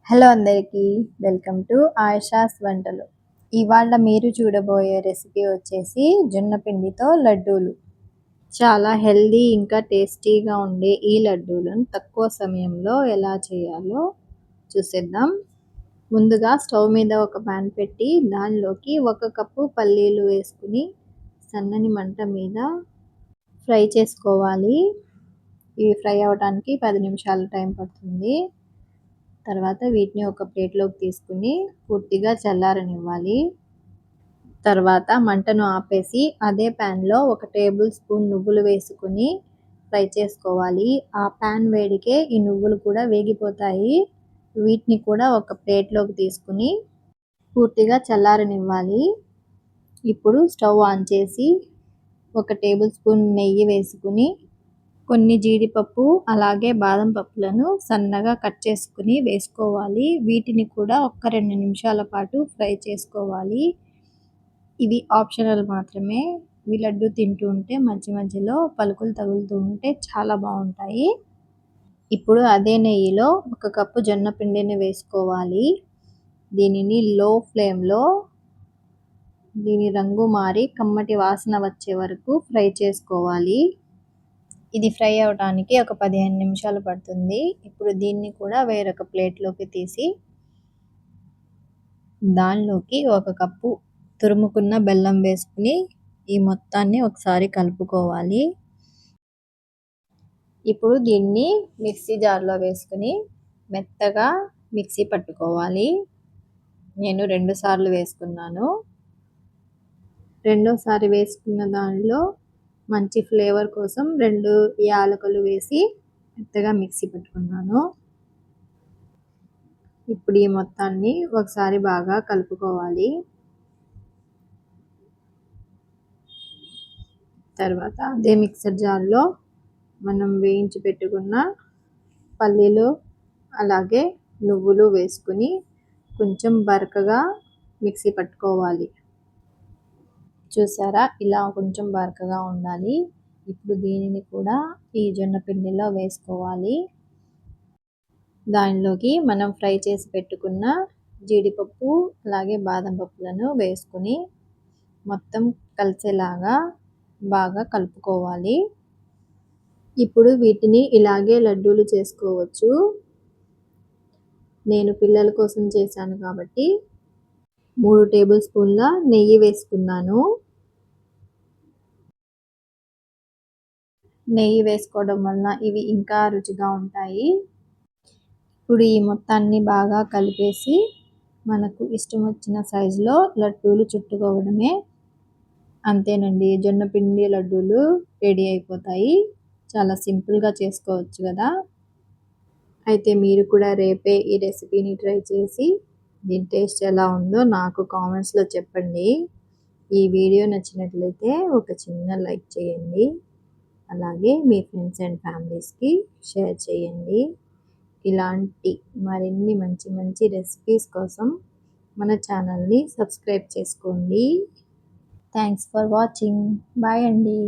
Hello అందరికీ welcome to Ayesha's వంటలు. ఇవాళ మీరు చూడబోయే రెసిపీ వచ్చేసి జొన్న పిండితో లడ్డూలు. చాలా హెల్దీ ఇంకా టేస్టీగా ఉండే ఈ లడ్డూలను తక్కువ సమయంలో ఎలా చేయాలో చూసేద్దాం. ముందుగా స్టవ్ మీద ఒక పాన్ పెట్టి దానిలోకి 1 కప్పు పల్లీలు వేసుకుని సన్నని మంట మీద ఫ్రై చేసుకోవాలి. ఇవి ఫ్రై అవ్వడానికి 10 నిమిషాలు టైం పడుతుంది. తర్వాత వీటిని ఒక ప్లేట్లోకి తీసుకుని పూర్తిగా చల్లారనివ్వాలి. తర్వాత మంటను ఆపేసి అదే ప్యాన్లో 1 టేబుల్ స్పూన్ నువ్వులు వేసుకుని ఫ్రై చేసుకోవాలి. ఆ ప్యాన్ వేడికే ఈ నువ్వులు కూడా వేగిపోతాయి. వీటిని కూడా ఒక ప్లేట్లోకి తీసుకుని పూర్తిగా చల్లారనివ్వాలి. ఇప్పుడు స్టవ్ ఆన్ చేసి 1 టేబుల్ స్పూన్ నెయ్యి వేసుకుని కొన్ని జీడిపప్పు అలాగే బాదం పప్పులను సన్నగా కట్ చేసుకుని వేసుకోవాలి. వీటిని కూడా 2 నిమిషాల పాటు ఫ్రై చేసుకోవాలి. ఇవి ఆప్షనల్ మాత్రమే. ఇవి లడ్డు తింటూ ఉంటే మధ్య మధ్యలో పలుకులు తగులుతూ ఉంటే చాలా బాగుంటాయి. ఇప్పుడు అదే నెయ్యిలో 1 కప్పు జొన్న పిండిని వేసుకోవాలి. దీనిని లో ఫ్లేమ్లో దీని రంగు మారి కమ్మటి వాసన వచ్చే వరకు ఫ్రై చేసుకోవాలి. ఇది ఫ్రై అవడానికి ఒక 15 నిమిషాలు పడుతుంది. ఇప్పుడు దీన్ని కూడా వేరొక ప్లేట్లోకి తీసి దానిలోకి 1 కప్పు తురుముకున్న బెల్లం వేసుకుని ఈ మొత్తాన్ని ఒకసారి కలుపుకోవాలి. ఇప్పుడు దీన్ని మిక్సీ జార్లో వేసుకుని మెత్తగా మిక్సీ పట్టుకోవాలి. నేను 2 సార్లు వేసుకున్నాను. రెండోసారి వేసుకున్న దానిలో మంచి ఫ్లేవర్ కోసం 2 యాలకులు వేసి మెత్తగా మిక్సీ పట్టుకున్నాను. ఇప్పుడు ఈ మొత్తాన్ని ఒకసారి బాగా కలుపుకోవాలి. తర్వాత అదే మిక్సర్ జార్లో మనం వేయించి పెట్టుకున్న పల్లీలు అలాగే నువ్వులు వేసుకుని కొంచెం బరకగా మిక్సీ పట్టుకోవాలి. చూసారా, ఇలా కొంచెం బరకగా ఉండాలి. ఇప్పుడు దీనిని కూడా ఈ జొన్న పిండిలో వేసుకోవాలి. దానిలోకి మనం ఫ్రై చేసి పెట్టుకున్న జీడిపప్పు అలాగే బాదం పప్పులను వేసుకుని మొత్తం కలిసేలాగా బాగా కలుపుకోవాలి. ఇప్పుడు వీటిని ఇలాగే లడ్డూలు చేసుకోవచ్చు. నేను పిల్లల కోసం చేశాను కాబట్టి 3 టేబుల్ స్పూన్ల నెయ్యి వేసుకున్నాను. నెయ్యి వేసుకోవడం వలన ఇవి ఇంకా రుచిగా ఉంటాయి. ఇప్పుడు ఈ మొత్తాన్ని బాగా కలిపేసి మనకు ఇష్టం వచ్చిన సైజులో లడ్డూలు చుట్టుకోవడమే. అంతేనండి, జొన్న పిండి లడ్డూలు రెడీ అయిపోతాయి. చాలా సింపుల్గా చేసుకోవచ్చు కదా. అయితే మీరు కూడా రేపే ఈ రెసిపీని ట్రై చేసి దీని టేస్ట్ ఎలా ఉందో నాకు కామెంట్స్లో చెప్పండి. ఈ వీడియో నచ్చినట్లయితే ఒక చిన్న లైక్ చేయండి. అలాగే మీ ఫ్రెండ్స్ అండ్ ఫ్యామిలీస్కి షేర్ చేయండి. ఇలాంటి మరిన్ని మంచి మంచి రెసిపీస్ కోసం మన ఛానల్ని సబ్స్క్రైబ్ చేసుకోండి. Thanks for watching. బాయ్ అండి.